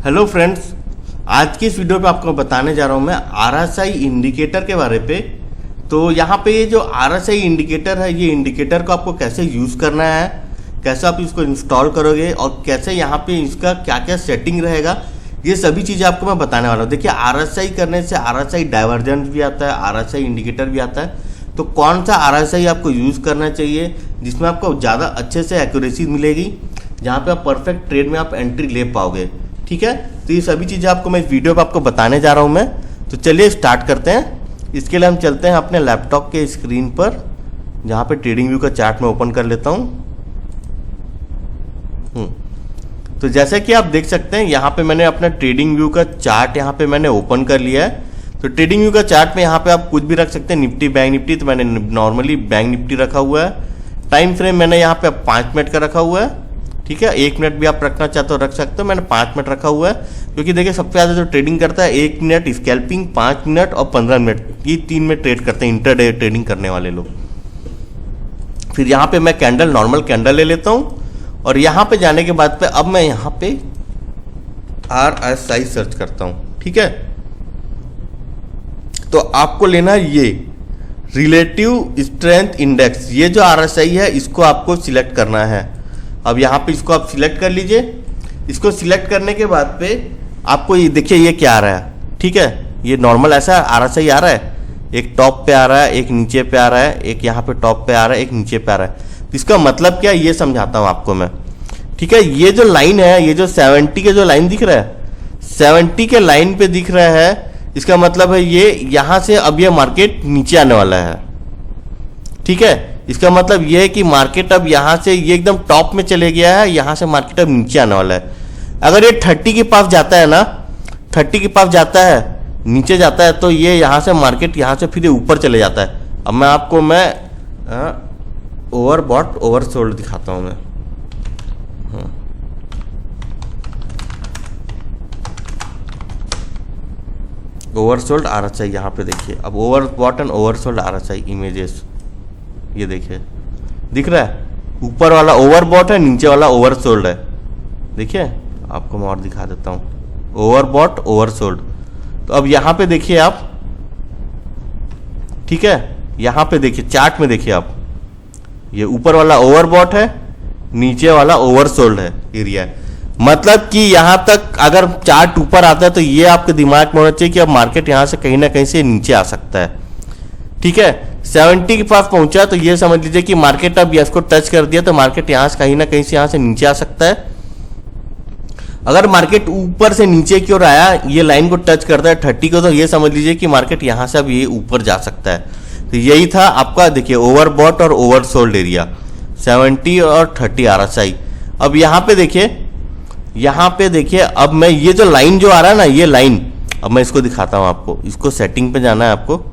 Hello friends, आज की इस वीडियो पे आपको बताने जा रहा हूँ मैं RSI इंडिकेटर के बारे पे। तो यहाँ पे ये जो RSI इंडिकेटर है, ये इंडिकेटर को आपको कैसे यूज़ करना है, कैसे आप इसको इंस्टॉल करोगे और कैसे यहाँ पे इसका क्या क्या सेटिंग रहेगा, ये सभी चीज़ें आपको मैं बताने वाला हूँ। देखिए, RSI करने से RSI डाइवर्जेंस भी आता है, RSI इंडिकेटर भी आता है। तो कौन सा RSI आपको यूज़ करना चाहिए जिसमें आपको ज़्यादा अच्छे से एक्यूरेसी मिलेगी, जहाँ पे आप परफेक्ट ट्रेड में आप एंट्री ले पाओगे। ठीक है, तो ये सभी चीज़ें आपको मैं इस वीडियो पे आपको बताने जा रहा हूँ मैं। तो चलिए स्टार्ट करते हैं। इसके लिए हम चलते हैं अपने लैपटॉप के स्क्रीन पर, जहाँ पे ट्रेडिंग व्यू का चार्ट मैं ओपन कर लेता हूँ। तो जैसे कि आप देख सकते हैं, यहाँ पे मैंने अपना ट्रेडिंग व्यू का चार्ट यहाँ पे मैंने ओपन कर लिया है। तो ट्रेडिंग व्यू का चार्ट में यहाँ पे आप कुछ भी रख सकते हैं, निफ्टी, बैंक निफ्टी। तो मैंने नॉर्मली बैंक निफ्टी रखा हुआ है। टाइम फ्रेम मैंने यहाँ पे 5 मिनट का रखा हुआ है। ठीक है, 1 मिनट भी आप रखना चाहते हो रख सकते हो। मैंने 5 मिनट रखा हुआ है, क्योंकि देखिए सबसे ज़्यादा जो ट्रेडिंग करता है 1 मिनट स्कैल्पिंग, 5 मिनट और 15 मिनट, ये 3 में ट्रेड करते हैं इंटरडे ट्रेडिंग करने वाले लोग। फिर यहाँ पे मैं कैंडल, नॉर्मल कैंडल ले लेता हूँ। और यहाँ पे जाने के बाद पे अब मैं यहाँ पे RSI सर्च करता हूँ। ठीक है, तो आपको लेना है ये रिलेटिव स्ट्रेंथ इंडेक्स। ये जो RSI है इसको आपको सिलेक्ट करना है। अब यहाँ पे इसको आप सिलेक्ट कर लीजिए। इसको सिलेक्ट करने के बाद पे आपको ये देखिए ये क्या आ रहा है। ठीक है, ये नॉर्मल ऐसा RSI आ रहा है, एक टॉप पे आ रहा है, एक नीचे पे आ रहा है, एक यहाँ पे टॉप पे आ रहा है, एक नीचे पे आ रहा है। तो इसका मतलब क्या है ये समझाता हूँ आपको मैं। ठीक है, ये जो लाइन है, ये जो 70 के जो लाइन दिख रहा है, 70 के लाइन पे दिख रहा है, इसका मतलब है ये यहाँ से अब ये मार्केट नीचे आने वाला है। ठीक है, इसका मतलब ये है कि मार्केट अब यहाँ से ये एकदम टॉप में चले गया है, यहाँ से मार्केट अब नीचे आने वाला है। अगर ये 30 के पास जाता है ना, 30 के पास जाता है, नीचे जाता है, तो ये यहाँ से मार्केट यहाँ से फिर ऊपर चले जाता है। अब मैं आपको ओवरबॉट ओवरसोल्ड दिखाता हूँ मैं। ओवरसोल्ड RSI यहाँ पे देखिए। अब overbought and oversold RSI images, ये देखिए दिख रहा है, ऊपर वाला ओवरबॉट है, नीचे वाला ओवरसोल्ड है। देखिए आपको मैं और दिखा देता हूँ, ओवरबॉट ओवरसोल्ड। तो अब यहाँ पे देखिए आप, ठीक है, यहाँ पे देखिए चार्ट में देखिए आप, ये ऊपर वाला ओवरबॉट है, नीचे वाला ओवरसोल्ड है एरिया। मतलब कि यहाँ तक अगर चार्ट ऊपर आता है तो ये आपके दिमाग में होना चाहिए कि अब मार्केट यहाँ से कहीं ना कहीं से नीचे आ सकता है। ठीक है, 70 के पास पहुंचा तो ये समझ लीजिए कि मार्केट अब इसको टच कर दिया तो मार्केट यहाँ से कहीं ना कहीं से यहाँ से नीचे आ सकता है। अगर मार्केट ऊपर से नीचे की ओर आया, ये लाइन को टच करता है 30 को, तो ये समझ लीजिए कि मार्केट यहाँ से अब ये ऊपर जा सकता है। तो यही था आपका, देखिए ओवरबॉट और ओवरसोल्ड एरिया, 70 और 30 RSI। अब यहाँ पे देखिए, अब मैं ये जो लाइन जो आ रहा है ना, ये लाइन, अब मैं इसको दिखाता हूँ आपको। इसको सेटिंग पे जाना है आपको।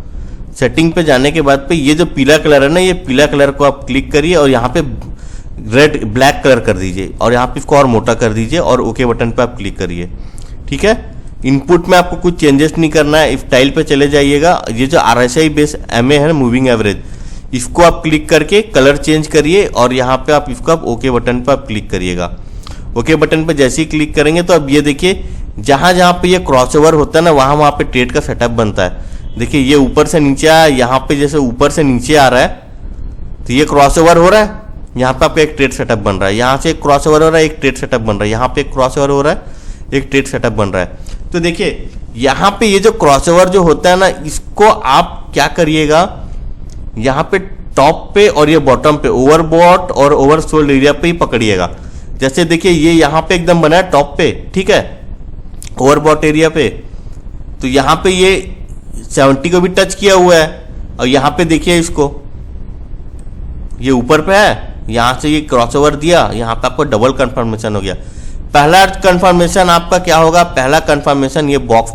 सेटिंग पे जाने के बाद पे ये जो पीला कलर है ना, ये पीला कलर को आप क्लिक करिए और यहाँ पे ब्लैक कलर कर दीजिए और यहाँ पे इसको और मोटा कर दीजिए और ओके बटन पे आप क्लिक करिए। ठीक है, इनपुट में आपको कुछ चेंजेस नहीं करना है, स्टाइल पे चले जाइएगा। ये जो RSI बेस MA है, मूविंग एवरेज, इसको आप क्लिक करके कलर चेंज करिए और यहाँ पे आप इसको आप ओके बटन पे आप क्लिक करिएगा। ओके बटन पे जैसे ही क्लिक करेंगे तो अब ये देखिए, जहाँ जहाँ पे ये क्रॉसओवर होता है ना, वहाँ पे ट्रेड का सेटअप बनता है। देखिए ये ऊपर से नीचे आया, यहाँ पे जैसे ऊपर से नीचे आ रहा है तो ये क्रॉसओवर हो रहा है, यहाँ पे आपका एक ट्रेड सेटअप बन रहा है। यहाँ से एक क्रॉसओवर हो रहा है, एक ट्रेड सेटअप बन रहा है। यहाँ पे एक क्रॉसओवर हो रहा है, एक ट्रेड सेटअप बन रहा है। तो देखिए यहाँ पे ये जो क्रॉसओवर जो होता है ना, इसको आप क्या करिएगा, यहाँ पे टॉप पे और ये बॉटम पे ओवरबॉट और ओवरसोल्ड एरिया पे ही पकड़िएगा। जैसे देखिए ये यहाँ पे एकदम बना है टॉप पे, ठीक है, ओवरबॉट एरिया पे। तो यहाँ पे ये 70 को भी टच किया हुआ है और यहाँ पे देखिए इसको, ये ऊपर पे है, यहाँ से ये क्रॉसओवर दिया, यहाँ पे आपको डबल कंफर्मेशन हो गया। पहला कंफर्मेशन आपका क्या होगा, पहला कंफर्मेशन ये बॉक्स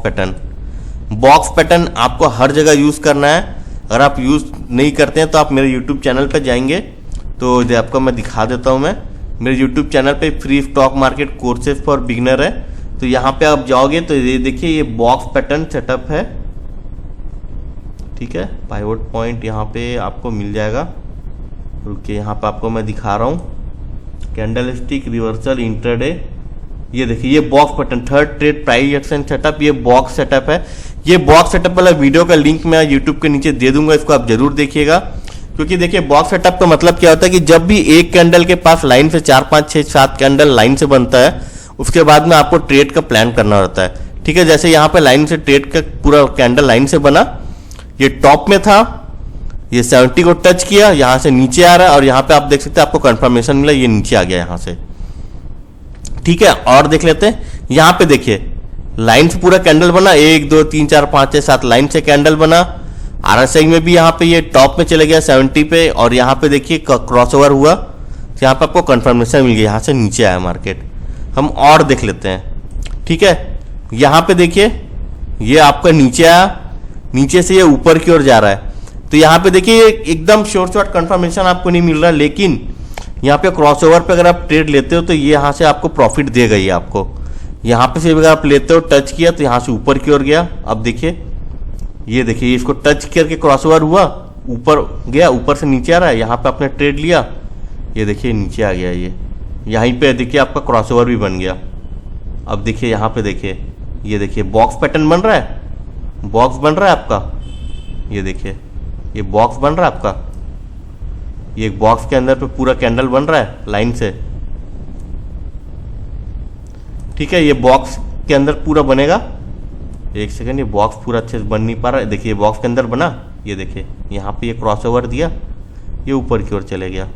पैटर्न आपको हर जगह यूज करना है। अगर आप यूज नहीं करते हैं तो आप मेरे यूट्यूब चैनल पे जाएंगे, तो आपको मैं दिखा देता हूँ। मैं मेरे यूट्यूब चैनल पे free stock market courses for beginner है, तो यहाँ पे आप जाओगे तो ये देखिए ये बॉक्स पैटर्न सेटअप है। ठीक है, पाइवट पॉइंट यहाँ पे आपको मिल जाएगा। रुकिए, यहाँ पे आपको मैं दिखा रहा हूँ, कैंडल स्टिक रिवर्सल इंट्राडे ये देखिए ये box pattern, third trade price action setup, ये बॉक्स सेटअप है। ये बॉक्स सेटअप वाला वीडियो का लिंक मैं यूट्यूब के नीचे दे दूंगा, इसको आप जरूर देखिएगा। क्योंकि देखिए बॉक्स सेटअप का मतलब क्या होता है कि जब भी एक कैंडल के पास लाइन से 4 5 6 7 कैंडल लाइन से बनता है, उसके बाद में आपको ट्रेड का प्लान करना होता है। ठीक है, जैसे यहाँ पे लाइन से ट्रेड का पूरा कैंडल लाइन से बना, ये टॉप में था, ये 70 को टच किया, यहां से नीचे आ रहा है और यहाँ पे आप देख सकते हैं आपको कंफर्मेशन मिला, ये नीचे आ गया यहां से। ठीक है, और देख लेते हैं। यहाँ पे देखिए लाइन से पूरा कैंडल बना, 1 2 3 4 5 6 7 लाइन से कैंडल बना। आरएसआई में भी यहाँ पे ये टॉप में चले गया 70 पे, और यहाँ पे देखिए क्रॉसओवर हुआ, यहाँ पे आपको कंफर्मेशन मिल गया, यहाँ से नीचे आया मार्केट। हम और देख लेते हैं। ठीक है, यहाँ पे देखिए ये आपका नीचे आया, नीचे से ये ऊपर की ओर जा रहा है। तो यहाँ पे देखिए एकदम शॉर्ट कंफर्मेशन आपको नहीं मिल रहा, लेकिन यहाँ पे क्रॉसओवर पे अगर आप ट्रेड लेते हो तो ये यहाँ से आपको प्रॉफिट देगा। ये आपको यहाँ पे से अगर आप लेते हो, टच किया तो यहाँ से ऊपर की ओर गया। अब देखिए ये देखिए इसको टच करके क्रॉसओवर हुआ, ऊपर गया, ऊपर से नीचे आ रहा है, यहाँ पे आपने ट्रेड लिया, ये देखिए नीचे आ गया। ये यहीं पे देखिए आपका क्रॉसओवर भी बन गया। अब देखिए यहाँ पे देखिए, ये देखिए बॉक्स पैटर्न बन रहा है, बॉक्स बन रहा है आपका। ये देखिए ये बॉक्स बन रहा है आपका, ये एक बॉक्स के अंदर पे पूरा कैंडल बन रहा है लाइन से। ठीक है, ये बॉक्स के अंदर पूरा बनेगा। एक सेकंड, ये बॉक्स पूरा अच्छे से बन नहीं पा रहा है। देखिए बॉक्स के अंदर बना, ये देखिए यहाँ पे ये क्रॉसओवर दिया, ये ऊपर की ओर चले गया।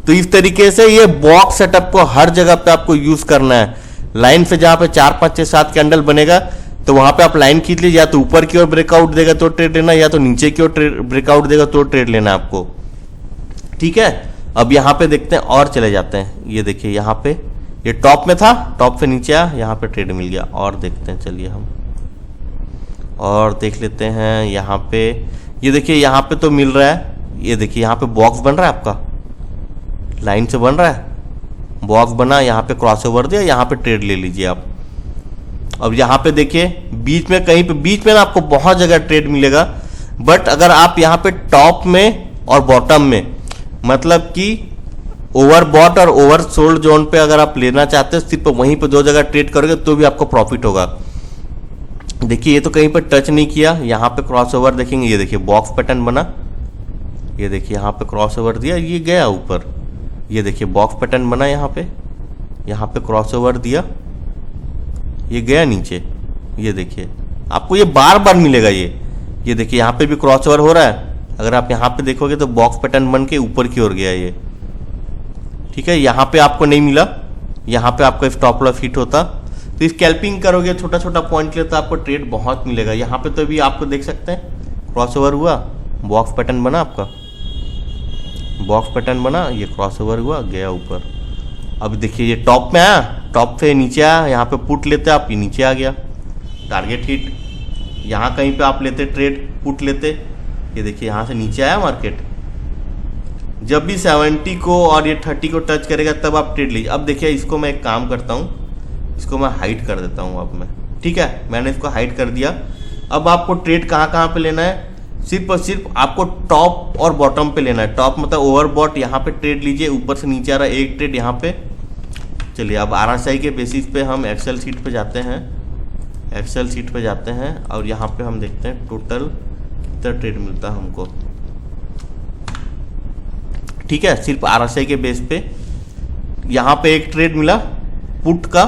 तो इस तरीके से ये बॉक्स सेटअप को हर जगह पे आपको यूज करना है। लाइन से जहां पे 4 5 6 7 कैंडल बनेगा तो वहां पे आप लाइन खींच लीजिए, या तो ऊपर की ओर ब्रेकआउट देगा तो ट्रेड लेना, या तो नीचे की ओर ब्रेकआउट देगा तो ट्रेड लेना आपको। ठीक है, अब यहाँ पे देखते हैं और चले जाते हैं। ये देखिए यहाँ पे ये टॉप में था, टॉप से नीचे आया, यहाँ पे ट्रेड मिल गया। और देखते हैं, चलिए हम और देख लेते हैं। यहाँ पे ये देखिए यहाँ पे तो मिल रहा है, ये देखिए यहाँ पे बॉक्स बन रहा है आपका, लाइन से बन रहा है, बॉक्स बना, यहाँ पे क्रॉसओवर दिया, यहाँ पे ट्रेड ले लीजिए आप। अब यहाँ पे देखिए बीच में कहीं पे, बीच में ना आपको बहुत जगह ट्रेड मिलेगा, बट अगर आप यहाँ पे टॉप में और बॉटम में, मतलब कि ओवरबॉट और ओवर सोल्ड जोन पे अगर आप लेना चाहते हो, सिर्फ वहीं पे 2 जगह ट्रेड करोगे तो भी आपको प्रॉफिट होगा। देखिए ये तो कहीं पर टच नहीं किया, यहाँ पे क्रॉसओवर देखेंगे, ये देखिए बॉक्स पैटर्न बना, ये देखिए यहाँ पे क्रॉसओवर दिया, ये गया ऊपर। ये देखिए बॉक्स पैटर्न बना, यहाँ पे क्रॉसओवर दिया, ये गया नीचे। ये देखिए आपको ये बार बार मिलेगा। ये देखिए यहाँ पे भी क्रॉसओवर हो रहा है, अगर आप यहाँ पे देखोगे तो बॉक्स पैटर्न बन के ऊपर की ओर गया ये। ठीक है, यहाँ पे आपको नहीं मिला, यहाँ पे आपका स्टॉप लॉस हिट होता, तो स्कैल्पिंग करोगे छोटा छोटा पॉइंट के लिए तो आपको ट्रेड बहुत मिलेगा। यहाँ पे तो भी आपको देख सकते हैं क्रॉसओवर हुआ, बॉक्स पैटर्न बना आपका, बॉक्स पैटर्न बना, ये क्रॉसओवर हुआ, गया ऊपर। अब देखिए ये टॉप में आया, टॉप से नीचे आया, यहाँ पे पुट लेते आप, ये नीचे आ गया, टारगेट हिट। यहाँ कहीं पे आप लेते ट्रेड, पुट लेते, ये देखिए यहाँ से नीचे आया मार्केट। जब भी 70 को और ये 30 को टच करेगा तब आप ट्रेड लीजिए। अब देखिए इसको मैं एक काम करता हूँ, इसको मैं हाइड कर देता हूँ अब मैं। ठीक है, मैंने इसको हाइड कर दिया। अब आपको ट्रेड कहाँ पे लेना है, सिर्फ और सिर्फ आपको टॉप और बॉटम पे लेना है। टॉप मतलब ओवरबॉट, यहाँ पे ट्रेड लीजिए, ऊपर से नीचे आ रहा है एक ट्रेड यहाँ पे। चलिए अब आरएसआई के बेसिस पे हम एक्सेल शीट पे जाते हैं, एक्सेल शीट पे जाते हैं और यहाँ पे हम देखते हैं टोटल कितना ट्रेड मिलता है हमको। ठीक है, सिर्फ आरएसआई के बेस पे यहाँ पे एक ट्रेड मिला पुट का,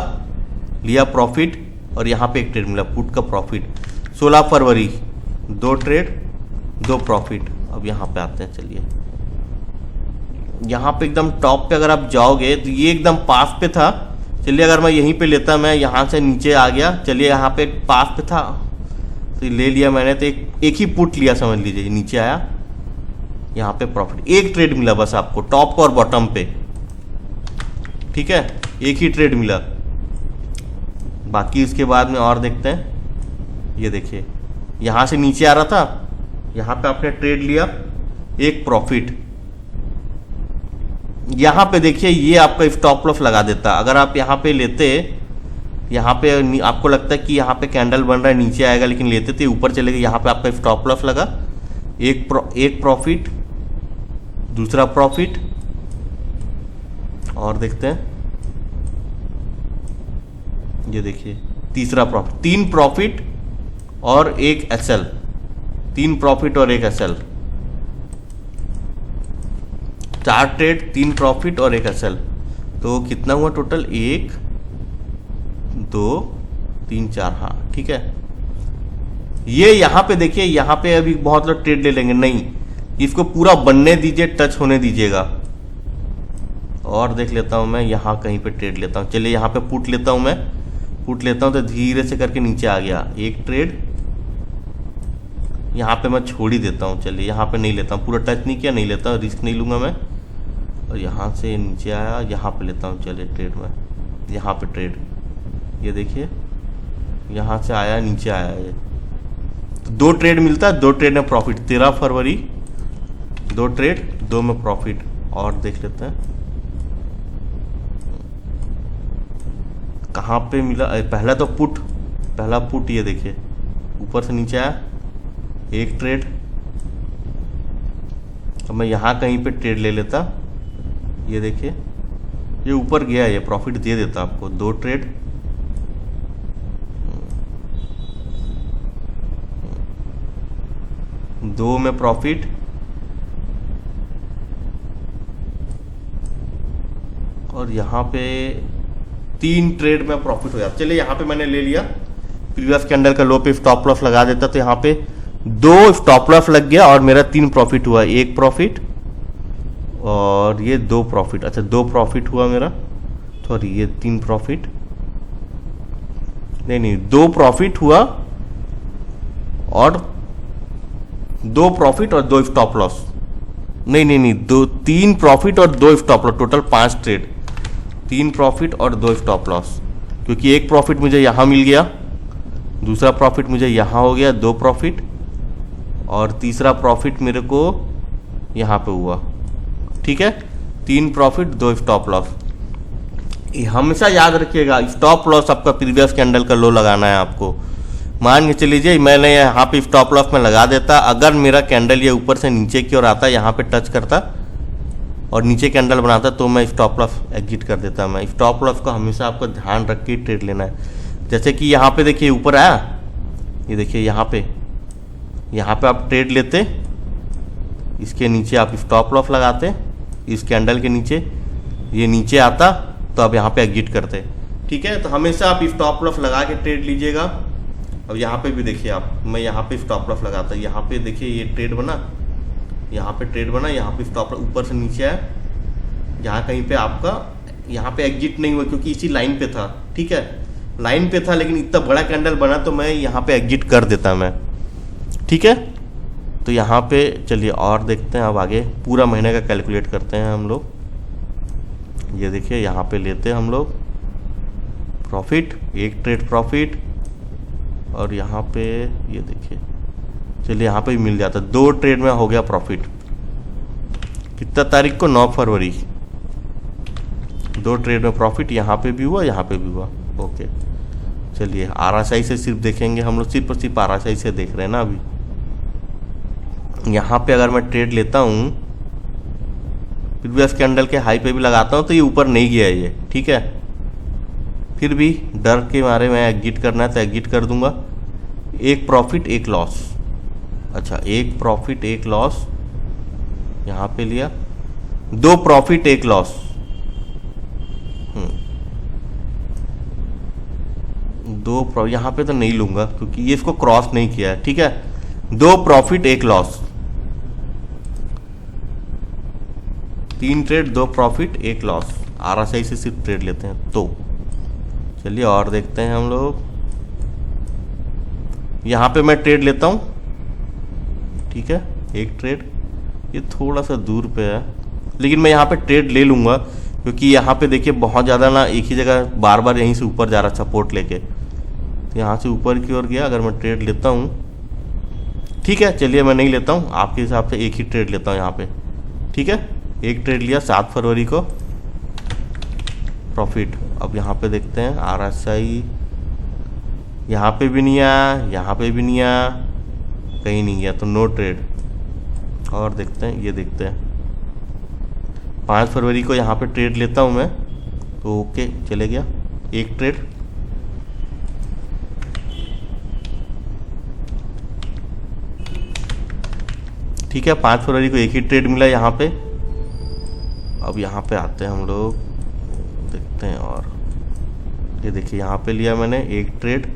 लिया प्रॉफिट, और यहाँ पे एक ट्रेड मिला पुट का प्रॉफिट। 16 फरवरी 2 ट्रेड 2 प्रॉफिट। अब यहाँ पे आते हैं, चलिए यहाँ पे एकदम टॉप पे अगर आप जाओगे तो ये एकदम पास पे था। चलिए अगर मैं यहीं पे लेता, मैं यहाँ से नीचे आ गया, चलिए यहाँ पे पास पे था तो ले लिया मैंने, तो एक ही पुट लिया समझ लीजिए, नीचे आया, यहाँ पे प्रॉफिट। एक ट्रेड मिला बस आपको टॉप और बॉटम पे। ठीक है, एक ही ट्रेड मिला, बाकी उसके बाद में और देखते हैं। ये देखिए यहाँ से नीचे आ रहा था, यहाँ पे आपने ट्रेड लिया, एक प्रॉफिट। यहाँ पे देखिए ये आपका स्टॉप लॉस लगा देता। अगर आप यहाँ पे लेते, यहाँ पे आपको लगता है कि यहाँ पे कैंडल बन रहा है नीचे आएगा, लेकिन लेते थे ऊपर चले गए, यहाँ पे आपका स्टॉप लॉस लगा, एक प्रॉफिट, दूसरा प्रॉफिट। और देखते हैं ये देखिए तीसरा प्रॉफिट, 3 प्रॉफिट और एक एसएल, 3 प्रॉफिट और एक एसएल, 4 ट्रेड, 3 प्रॉफिट और एक एसएल। तो कितना हुआ टोटल? 1 2 3 4। हाँ ठीक है। ये यहाँ पे देखिए, यहाँ पे अभी बहुत लोग ट्रेड ले लेंगे, नहीं, इसको पूरा बनने दीजिए, टच होने दीजिएगा। और देख लेता हूँ मैं, यहाँ कहीं पे ट्रेड लेता हूँ। चलिए यहाँ पे पुट लेता हूँ, मैं पुट लेता हूँ तो धीरे से करके नीचे आ गया एक ट्रेड। यहाँ पे मैं छोड़ ही देता हूँ। चलिए यहाँ पे नहीं लेता हूँ, पूरा टच नहीं किया, नहीं लेता हूँ, रिस्क नहीं लूँगा मैं। और यहाँ से नीचे आया, यहाँ पे लेता हूँ। चलिए ट्रेड में, यहाँ पे ट्रेड, ये देखिए यहाँ से आया, नीचे आया ये। तो 2 ट्रेड मिलता है, 2 ट्रेड में प्रॉफिट। 13 फरवरी 2 ट्रेड, 2 में प्रॉफिट। और देख लेते हैं कहाँ पे मिला। पहला तो पुट, पहला पुट ये देखिए ऊपर से नीचे आया एक ट्रेड। अब मैं यहाँ कहीं पे ट्रेड ले लेता, ये देखिए ये ऊपर गया, ये प्रॉफिट दे देता आपको। 2 ट्रेड, 2 में प्रॉफिट, और यहाँ पे 3 ट्रेड में प्रॉफिट हो जाता। चलिए यहाँ पे मैंने ले लिया, प्रीवियस कैंडल का लो पे स्टॉप लॉस लगा देता, तो यहाँ पे 2 स्टॉप लॉस लग गया और मेरा 3 प्रॉफिट हुआ। 1 प्रॉफिट और ये 2 प्रॉफिट। अच्छा 2 प्रॉफिट हुआ मेरा, सॉरी ये 3 प्रॉफिट, नहीं 2 प्रॉफिट हुआ और 2 प्रॉफिट और 2 स्टॉप लॉस, नहीं 3 प्रॉफिट और 2 stop loss, total 5 trade, 3 profit और 2 स्टॉप लॉस। क्योंकि 1 प्रॉफिट मुझे यहाँ मिल गया, दूसरा प्रॉफिट मुझे यहाँ हो गया 2 प्रॉफिट, और तीसरा प्रॉफिट मेरे को यहाँ पे हुआ। ठीक है, 3 प्रॉफिट 2 स्टॉप लॉस। हमेशा याद रखिएगा, स्टॉप लॉस आपका प्रीवियस कैंडल का लो लगाना है आपको। मान के चलिए मैंने यहाँ पे स्टॉप लॉस में लगा देता, अगर मेरा कैंडल ये ऊपर से नीचे की ओर आता, यहाँ पे टच करता और नीचे कैंडल बनाता, तो मैं स्टॉप लॉस एग्जिट कर देता। मैं स्टॉप लॉस को हमेशा आपको ध्यान रख के ट्रेड लेना है। जैसे कि यहाँ पे देखिए ऊपर आया, ये देखिए यहाँ पे आप ट्रेड लेते, इसके नीचे आप स्टॉप लॉस लगाते, इस कैंडल के नीचे ये नीचे आता तो आप यहाँ पे एग्जिट करते। ठीक है, तो हमेशा आप स्टॉप लॉस लगा के ट्रेड लीजिएगा। अब यहाँ पे भी देखिए आप, मैं यहाँ पे स्टॉप लॉस लगाता, यहाँ पे देखिए ये ट्रेड बना, यहाँ पे ट्रेड बना, यहाँ पे स्टॉप लॉस ऊपर से नीचे आया, यहाँ कहीं पे आपका यहाँ पे एग्जिट नहीं हुआ क्योंकि इसी लाइन पे था। ठीक है, लाइन पे था, लेकिन इतना बड़ा कैंडल बना तो मैं यहाँ पे एग्जिट कर देता मैं। ठीक है, तो यहाँ पे चलिए और देखते हैं। अब आगे पूरा महीने का कैलकुलेट करते हैं हम लोग। ये देखिए यहाँ पे लेते हैं हम लोग प्रॉफिट, 1 ट्रेड प्रॉफिट, और यहाँ पे ये देखिए, चलिए यहाँ पे भी मिल जाता, 2 ट्रेड में हो गया प्रॉफिट। कितना तारीख को? 9 फरवरी, 2 ट्रेड में प्रॉफिट, यहाँ पे भी हुआ, यहाँ पे भी हुआ। ओके, चलिए RSI से सिर्फ देखेंगे हम लोग, सिर्फ और सिर्फ RSI से देख रहे हैं ना अभी। यहाँ पे अगर मैं ट्रेड लेता हूँ, प्रीवियस कैंडल के हाई पे भी लगाता हूँ, तो ये ऊपर नहीं गया है ये। ठीक है, फिर भी डर के मारे मैं एग्जिट करना है तो एग्जिट कर दूंगा। 1 प्रॉफिट 1 लॉस। अच्छा 1 प्रॉफिट 1 लॉस यहाँ पे लिया, 2 प्रॉफिट 1 लॉस। 2 यहाँ पे तो नहीं लूंगा क्योंकि ये इसको क्रॉस नहीं किया है। ठीक है, 2 profit 1 loss, 3 trade 2 profit 1 loss. RSI से सिर्फ ट्रेड लेते हैं तो। चलिए और देखते हैं हम लोग, यहाँ पे मैं ट्रेड लेता हूँ। ठीक है, 1 ट्रेड, ये थोड़ा सा दूर पे है, लेकिन मैं यहाँ पे ट्रेड ले लूँगा क्योंकि यहाँ पे देखिए बहुत ज़्यादा ना एक ही जगह बार बार यहीं से ऊपर जा रहा सपोर्ट लेके, तो यहाँ से ऊपर की ओर गया। अगर मैं ट्रेड लेता हूँ, ठीक है, चलिए मैं नहीं लेता हूँ, आपके हिसाब से 1 ही ट्रेड लेता हूँ यहाँ पे। ठीक है, 1 ट्रेड लिया 7 फरवरी को, प्रॉफिट। अब यहाँ पे देखते हैं RSI, यहाँ पे भी नहीं आया, यहाँ पे भी नहीं आया, कहीं नहीं गया, तो नो ट्रेड। और देखते हैं, ये देखते हैं 5 फरवरी को यहाँ पे ट्रेड लेता हूँ मैं, तो ओके चले गया 1 ट्रेड, ठीक है, 5 फरवरी को एक ही ट्रेड मिला यहाँ पे। अब यहाँ पे आते हैं हम लोग, देखते हैं। और ये देखिए यहाँ पे लिया मैंने एक ट्रेड,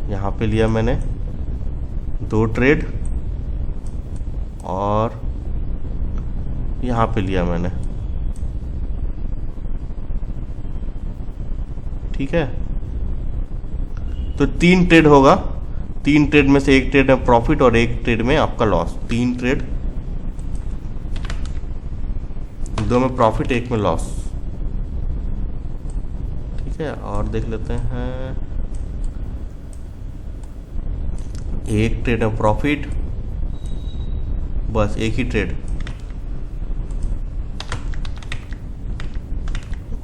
यहाँ पे लिया मैंने 2 ट्रेड, और यहाँ पे लिया मैंने। ठीक है, तो 3 ट्रेड होगा। 3 ट्रेड में से एक ट्रेड में प्रॉफिट और एक ट्रेड में आपका लॉस। 3 ट्रेड, 2 में प्रॉफिट, 1 में लॉस। ठीक है, और देख लेते हैं। एक ट्रेड में प्रॉफिट, बस एक ही ट्रेड।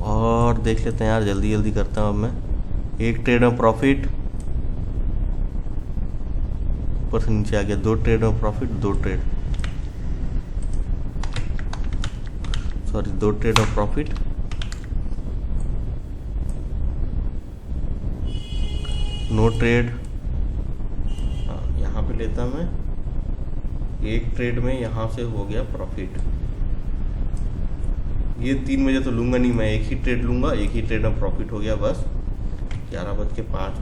और देख लेते हैं यार, जल्दी जल्दी करता हूँ अब मैं। एक ट्रेड में प्रॉफिट, ऊपर से नीचे आ गया। 2 ट्रेड में प्रॉफिट, 2 ट्रेड, सॉरी 2 ट्रेड में प्रॉफिट, नो ट्रेड। यहाँ पे लेता मैं एक ट्रेड में, यहाँ से हो गया प्रॉफिट। ये 3 बजे तो लूंगा नहीं मैं, एक ही ट्रेड लूंगा, एक ही ट्रेड में प्रॉफिट हो गया बस। 11:05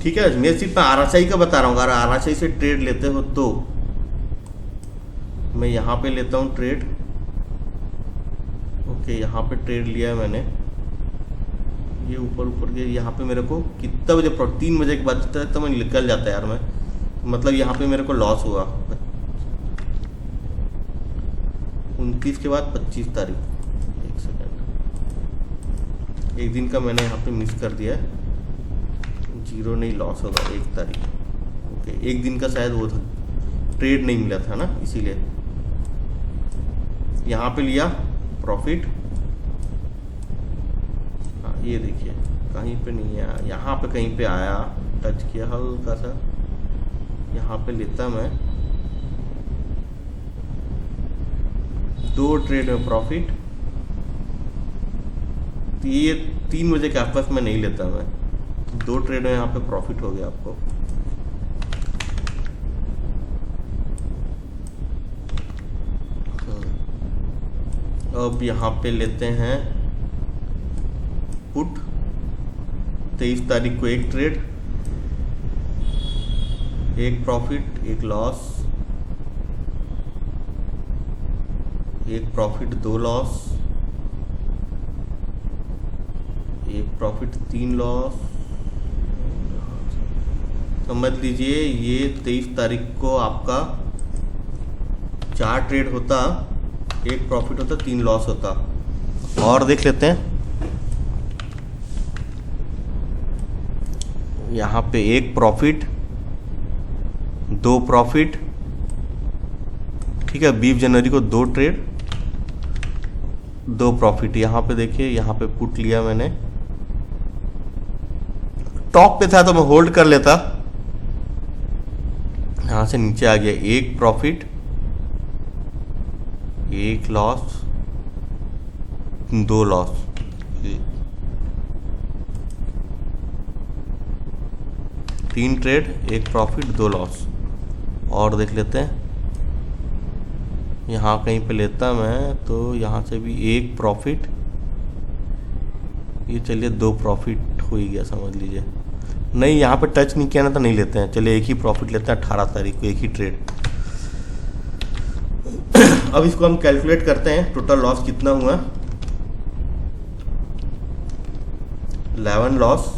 ठीक है, मैं सिर्फ RSI का बता रहा हूँ। अगर RSI से ट्रेड लेते हो तो मैं यहाँ पे लेता हूँ ट्रेड। ओके, यहाँ पे ट्रेड लिया है मैंने, ये ऊपर ऊपर के। यहाँ पे मेरे को कितना बजे, 3 बजे के बाद तो मैं निकल जाता है यार मैं, मतलब यहाँ पे मेरे को लॉस हुआ 29 के बाद 25 तारीख। एक सेकेंड, एक दिन का मैंने यहाँ पे मिस कर दिया है। 0 नहीं, लॉस होगा 1 तारीख। ओके, एक दिन का शायद वो था, ट्रेड नहीं मिला था ना, इसीलिए। यहाँ पे लिया प्रॉफिट। हाँ, ये देखिए कहीं पे नहीं आया, यहाँ पे कहीं पे आया, टच किया हल्का सा। यहाँ पे लेता मैं 2 ट्रेड में प्रॉफिट। ये 3 बजे के आसपास में नहीं लेता मैं, 2 ट्रेड में यहाँ पे प्रॉफिट हो गया आपको। अब यहाँ पे लेते हैं पुट। 23 तारीख को एक ट्रेड, एक प्रॉफिट, एक लॉस, एक प्रॉफिट, 2 लॉस, एक प्रॉफिट, 3 लॉस। समझ लीजिए ये 23 तारीख को आपका 4 ट्रेड होता, एक प्रॉफिट होता, 3 लॉस होता। और देख लेते हैं, यहाँ पे एक प्रॉफिट, 2 प्रॉफिट। ठीक है, 20 जनवरी को 2 ट्रेड, 2 प्रॉफिट। यहाँ पे देखिए, यहाँ पे पुट लिया मैंने, टॉप पे था तो मैं होल्ड कर लेता। यहाँ से नीचे आ गया, एक प्रॉफिट, एक लॉस, 2 लॉस। तीन ट्रेड, एक प्रॉफिट, 2 लॉस। और देख लेते हैं, यहाँ कहीं पे लेता मैं तो यहाँ से भी एक प्रॉफिट, ये चलिए 2 प्रॉफिट हो ही गया समझ लीजिए। नहीं, यहाँ पे टच नहीं किया ना तो नहीं लेते हैं। चलिए एक ही प्रॉफिट लेते हैं, 18 तारीख को एक ही ट्रेड। अब इसको हम कैलकुलेट करते हैं, टोटल लॉस कितना हुआ। 11 लॉस,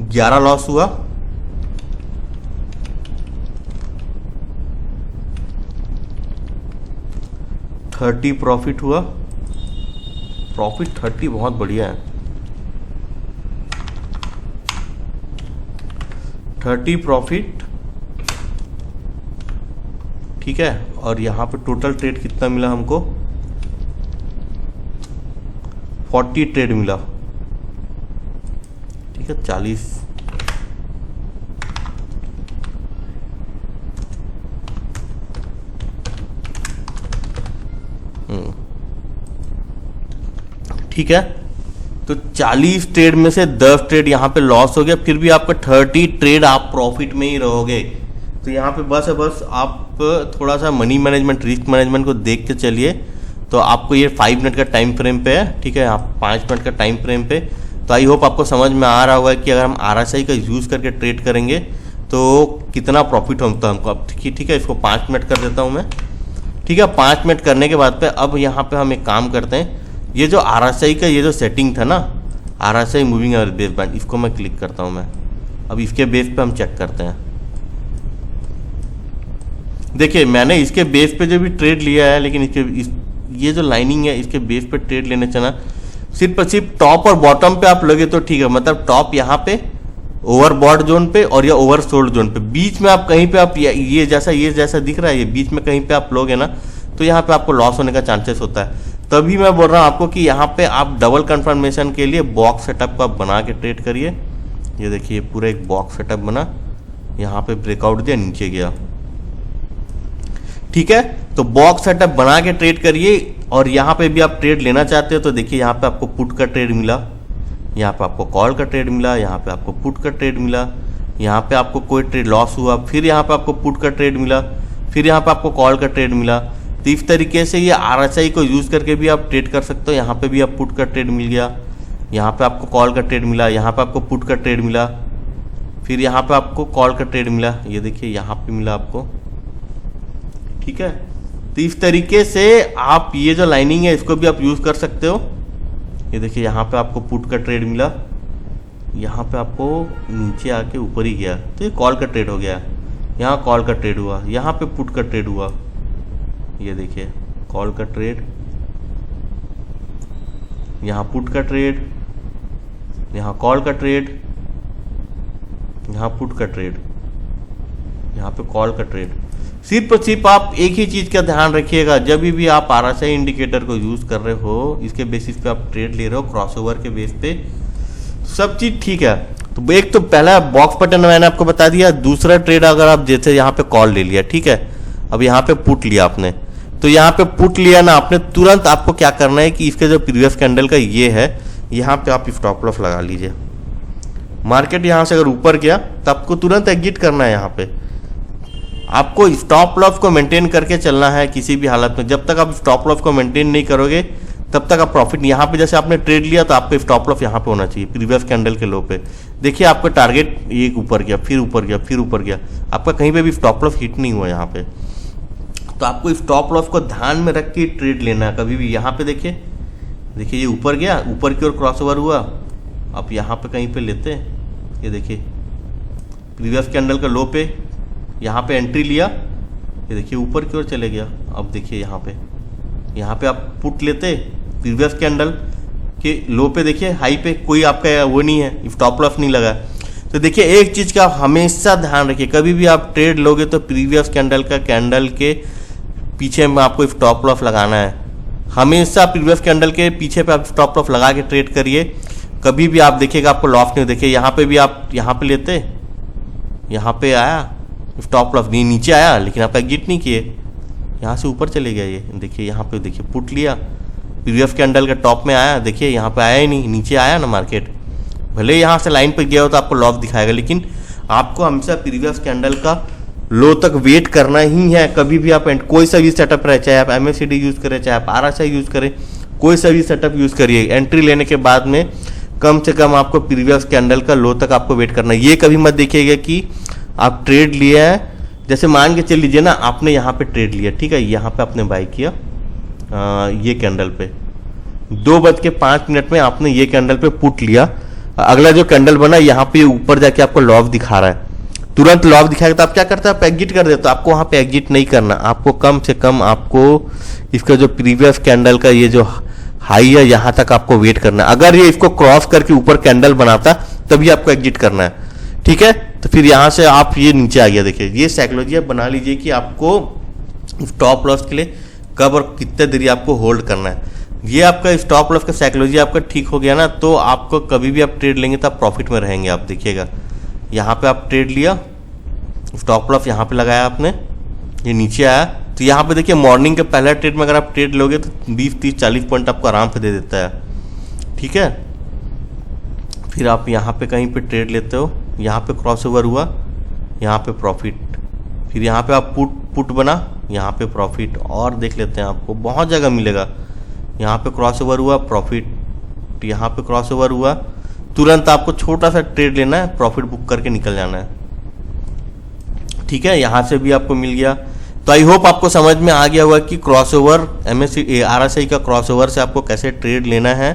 11 लॉस हुआ, 30 प्रॉफिट हुआ। प्रॉफिट 30 बहुत बढ़िया है। 30 प्रॉफिट, ठीक है। और यहाँ पे टोटल ट्रेड कितना मिला हमको, 40 ट्रेड मिला, ठीक है। 40, ठीक है। तो 40 ट्रेड में से 10 ट्रेड यहाँ पे लॉस हो गया, फिर भी आपका 30 ट्रेड आप प्रॉफिट में ही रहोगे। तो यहाँ पे बस आप थोड़ा सा मनी मैनेजमेंट, रिस्क मैनेजमेंट को देख के चलिए। तो आपको ये 5 मिनट का टाइम फ्रेम पे है, ठीक है, आप 5 मिनट का टाइम फ्रेम पे। तो आई होप आपको समझ में आ रहा होगा कि अगर हम RSI का यूज़ करके ट्रेड करेंगे तो कितना प्रॉफिट होता है हमको। अब ठीक है, इसको 5 मिनट कर देता हूँ मैं, ठीक है। 5 मिनट करने के बाद पे अब यहाँ पे हम एक काम करते हैं, ये जो RSI का ये जो सेटिंग था ना, RSI moving average base band, इसको मैं क्लिक करता हूँ मैं। अब इसके बेस पे हम चेक करते हैं। देखिए मैंने इसके बेस पे जो भी ट्रेड लिया है, लेकिन ये जो लाइनिंग है इसके बेस पे ट्रेड लेने चला, सिर्फ टॉप और बॉटम पे आप लगे तो ठीक है, मतलब टॉप यहाँ पे ओवरबॉट जोन पे और या ओवरसोल्ड जोन पे, बीच में आप कहीं पे आप ये जैसा दिख रहा है, ये बीच में कहीं पे आप लोगे ना तो यहाँ पे आपको लॉस होने का चांसेस होता है। तभी मैं बोल रहा हूँ आपको कि यहाँ पे आप डबल कंफर्मेशन के लिए बॉक्स सेटअप को आप बना के ट्रेड करिए। ये देखिए पूरा एक बॉक्स सेटअप बना, यहाँ पे ब्रेकआउट दिया, नीचे गया, ठीक है। तो बॉक्स सेटअप बना के ट्रेड करिए। और यहाँ पे भी आप ट्रेड लेना चाहते हो तो देखिए यहाँ पे आपको पुट का ट्रेड मिला, यहाँ पे आपको कॉल का ट्रेड मिला, यहाँ पे आपको पुट का ट्रेड मिला, यहाँ पे आपको कोई ट्रेड लॉस हुआ, फिर यहाँ पे आपको पुट का ट्रेड मिला, फिर यहाँ पे आपको कॉल का ट्रेड मिला। तो इस तरीके से ये RSI को यूज़ करके भी आप ट्रेड कर सकते हो। यहाँ पे भी आप पुट का ट्रेड मिल गया, यहाँ पे आपको कॉल का ट्रेड मिला, यहाँ पे आपको पुट का ट्रेड मिला, फिर यहाँ पे आपको कॉल का ट्रेड मिला, ये देखिए यहाँ पे मिला आपको, ठीक है। तो इस तरीके से आप ये जो लाइनिंग है इसको भी आप यूज़ कर सकते हो। ये देखिए यहाँ पे आपको पुट का ट्रेड मिला, यहाँ पे आपको नीचे आके ऊपर ही गया तो ये कॉल का ट्रेड हो गया, यहाँ कॉल का ट्रेड हुआ, यहाँ पे पुट का ट्रेड हुआ, ये देखिए कॉल का ट्रेड, यहाँ पुट का ट्रेड, यहाँ कॉल का ट्रेड, यहाँ पुट का ट्रेड, यहाँ पे कॉल का ट्रेड। सिर्फ आप एक ही चीज़ का ध्यान रखिएगा, जब भी आप RSI इंडिकेटर को यूज़ कर रहे हो, इसके बेसिस पे आप ट्रेड ले रहे हो, क्रॉसओवर के बेस पे, सब चीज़ ठीक है। तो एक तो पहला बॉक्स पैटर्न मैंने आपको बता दिया। दूसरा ट्रेड अगर आप जैसे यहाँ पे कॉल ले लिया, ठीक है, अब यहाँ पे पुट लिया आपने, तो यहाँ पे पुट लिया ना आपने, तुरंत आपको क्या करना है कि इसके जो प्रीवियस कैंडल का ये है, यहाँ पे आप स्टॉप लॉस लगा लीजिए। मार्केट यहाँ से अगर ऊपर गया तो आपको तुरंत एग्जिट करना है। यहाँ पे आपको स्टॉप लॉस को मेंटेन करके चलना है किसी भी हालत में। जब तक आप स्टॉप लॉस को मेंटेन नहीं करोगे तब तक आप प्रॉफिट, यहाँ पे जैसे आपने ट्रेड लिया तो आपको स्टॉप लॉस यहाँ पे होना चाहिए प्रीवियस कैंडल के लो पे। देखिए आपका टारगेट एक ऊपर गया, फिर ऊपर गया, फिर ऊपर गया, आपका कहीं पे भी स्टॉप लॉस हिट नहीं हुआ यहाँ पे। तो आपको स्टॉप लॉस को ध्यान में रख के ट्रेड लेना है कभी भी। यहाँ पे देखिए ये ऊपर गया, ऊपर की ओर क्रॉसओवर हुआ, आप यहाँ पे कहीं पे लेते हैं, ये देखिए प्रीवियस कैंडल का लो पे यहाँ पे एंट्री लिया, ये देखिए ऊपर की ओर चले गया। अब देखिए यहाँ पे आप पुट लेते प्रीवियस कैंडल के लो पे, देखिए हाई पे कोई आपका वो नहीं है, स्टॉप लॉस नहीं लगा। तो देखिए एक चीज़ का हमेशा ध्यान रखिए, कभी भी आप ट्रेड लोगे तो प्रीवियस कैंडल के पीछे में आपको स्टॉप लॉस लगाना है। हमेशा प्रीवियस कैंडल के पीछे पे आप स्टॉप लॉस लगा के ट्रेड करिए, कभी भी आप देखिएगा आपको लॉस नहीं। देखिए यहाँ पे भी आप यहाँ पे लेते, यहाँ पे आया स्टॉप लॉस नहीं, नीचे आया लेकिन आप एग्जिट नहीं किए, यहाँ से ऊपर चले गया। ये देखिए यहाँ पे देखिए पुट लिया, प्रीवियस कैंडल के टॉप में आया, देखिए यहाँ पे आया ही नहीं, नीचे आया ना मार्केट, भले यहाँ से लाइन पे गया हो तो आपको लॉस दिखाएगा, लेकिन आपको हमेशा प्रीवियस कैंडल का लो तक वेट करना ही है। कभी भी आप कोई सा भी सेटअप रहे, चाहे आप MACD यूज़ करें, चाहे आप RSI यूज़ करें, कोई सा भी सेटअप यूज़ करिए, एंट्री लेने के बाद में कम से कम आपको प्रीवियस कैंडल का लो तक आपको वेट करना है। ये कभी मत देखिएगा कि आप ट्रेड लिए हैं, जैसे मान के चल लीजिए ना आपने यहाँ पे ट्रेड लिया, ठीक है, यहाँ पे आपने बाई किया ये कैंडल पे 2:05 में आपने ये कैंडल पे पुट लिया, अगला जो कैंडल बना यहाँ पे ऊपर जाके आपको लॉस दिखा रहा है, तुरंत लॉस दिखाएगा तो आप क्या करते हैं, आप एग्जिट कर देते हो। आपको वहाँ पे एग्जिट नहीं करना, आपको कम से कम आपको इसका जो प्रीवियस कैंडल का ये जो हाई है यहाँ तक आपको वेट करना है। अगर ये इसको क्रॉस करके ऊपर कैंडल बनाता तभी आपको एग्जिट करना है, ठीक है। तो फिर यहाँ से आप ये नीचे आ गया, देखिए ये साइकोलॉजी आप बना लीजिए कि आपको स्टॉप लॉस के लिए कब और कितने देर आपको होल्ड करना है। ये आपका स्टॉप लॉस का साइकोलॉजी आपका ठीक हो गया ना, तो आपको कभी भी आप ट्रेड लेंगे तो आप प्रॉफिट में रहेंगे। आप देखिएगा यहाँ पे आप ट्रेड लिया, स्टॉप लॉस यहाँ पे लगाया आपने, ये नीचे आया, तो यहाँ पे देखिए मॉर्निंग के पहला ट्रेड में अगर आप ट्रेड लोगे तो 20, 30, 40 पॉइंट आपको आराम से दे देता है, ठीक है। फिर आप यहाँ पे कहीं पे ट्रेड लेते हो, यहाँ पे क्रॉस ओवर हुआ, यहाँ पे प्रॉफिट, फिर यहाँ पे आप पुट बना, यहाँ पे प्रॉफिट, और देख लेते हैं आपको बहुत जगह मिलेगा। यहाँ पे क्रॉस ओवर हुआ प्रॉफिट, यहाँ पे क्रॉस ओवर हुआ, तुरंत आपको छोटा सा ट्रेड लेना है, प्रॉफिट बुक करके निकल जाना है। ठीक है, यहाँ से भी आपको मिल गया। तो आई होप आपको समझ में आ गया होगा कि क्रॉसओवर RSI का क्रॉसओवर से आपको कैसे ट्रेड लेना है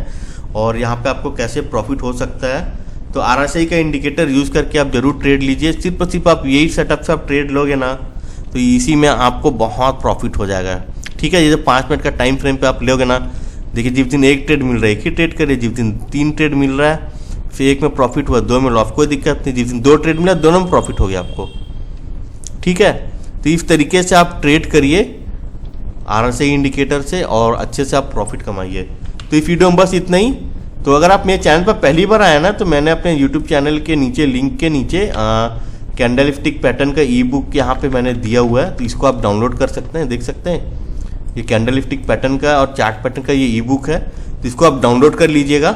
और यहाँ पे आपको कैसे प्रॉफिट हो सकता है। तो RSI का इंडिकेटर यूज़ करके आप जरूर ट्रेड लीजिए। सिर्फ और सिर्फ आप यही सेटअप से आप ट्रेड लोगे ना तो इसी में आपको बहुत प्रॉफिट हो जाएगा। ठीक है, ये जो 5 मिनट का टाइम फ्रेम पे आप लोगे ना, देखिए जिस दिन एक ट्रेड मिल रहा है एक ही ट्रेड करिए, जिस दिन 3 ट्रेड मिल रहा है फिर एक में प्रॉफिट हुआ, 2 में लॉस, कोई दिक्कत नहीं। जिस दिन 2 ट्रेड मिला दोनों में प्रॉफिट हो गया आपको। ठीक है, तो इस तरीके से आप ट्रेड करिए RSI इंडिकेटर से और अच्छे से आप प्रॉफिट कमाइए। तो इस वीडियो में बस इतना ही। तो अगर आप मेरे चैनल पर पहली बार आए ना तो मैंने अपने YouTube चैनल के नीचे लिंक के नीचे कैंडलस्टिक पैटर्न का ई-बुक यहाँ पे मैंने दिया हुआ है, तो इसको आप डाउनलोड कर सकते हैं। देख सकते हैं ये कैंडलस्टिक पैटर्न का और चार्ट पैटर्न का ये ई-बुक है, तो इसको आप डाउनलोड कर लीजिएगा,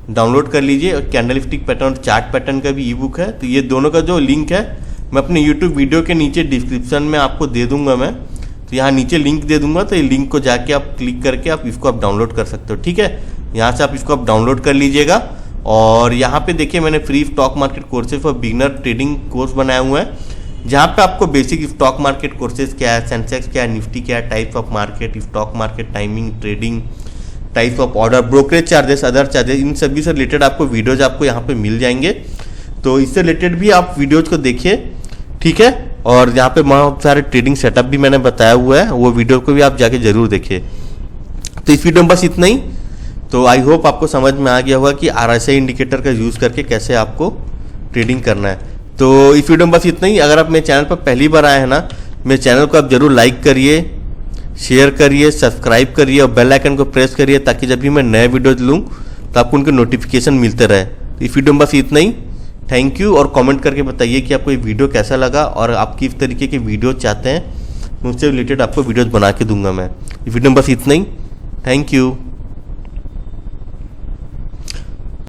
डाउनलोड कर लीजिए। और कैंडलस्टिक पैटर्न और चार्ट पैटर्न का भी ई-बुक है, तो ये दोनों का जो लिंक है मैं अपने YouTube वीडियो के नीचे डिस्क्रिप्शन में आपको दे दूंगा मैं, तो यहाँ नीचे लिंक दे दूंगा, तो ये लिंक को जाके आप क्लिक करके आप इसको आप डाउनलोड कर सकते हो। ठीक है, यहाँ से आप इसको आप डाउनलोड कर लीजिएगा। और यहाँ पे देखिए मैंने free stock market courses for beginner trading course बनाया हुआ है, जहाँ पे आपको बेसिक स्टॉक मार्केट कोर्सेज क्या है, सेंसेक्स क्या है, निफ्टी क्या है, types of market, stock market, timing, trading, types of order, brokerage charges, other charges, इन सभी से रिलेटेड आपको वीडियोज आपको यहाँ पे मिल जाएंगे। तो इससे रिलेटेड भी आप वीडियोज को देखिए। ठीक है, और यहाँ पे बहुत सारे ट्रेडिंग सेटअप भी मैंने बताया हुआ है, वो वीडियो को भी आप जाके जरूर देखिए। तो इस वीडियो में बस इतना ही। तो आई होप आपको समझ में आ गया होगा कि RSI इंडिकेटर का यूज़ करके कैसे आपको ट्रेडिंग करना है। तो इस वीडियो में बस इतना ही। अगर आप मेरे चैनल पर पहली बार आए हैं ना, मेरे चैनल को आप जरूर लाइक करिए, शेयर करिए, सब्सक्राइब करिए और बेल आइकन को प्रेस करिए, ताकि जब भी मैं नए वीडियोज लूँ तो आपको उनके नोटिफिकेशन मिलते रहे। तो इस वीडियो में बस इतना ही। थैंक यू, और कमेंट करके बताइए कि आपको ये वीडियो कैसा लगा और आप किस तरीके के वीडियो चाहते हैं, मुझसे रिलेटेड आपको वीडियोज बना के दूंगा मैं। इस वीडियो में बस इतना ही। Thank you.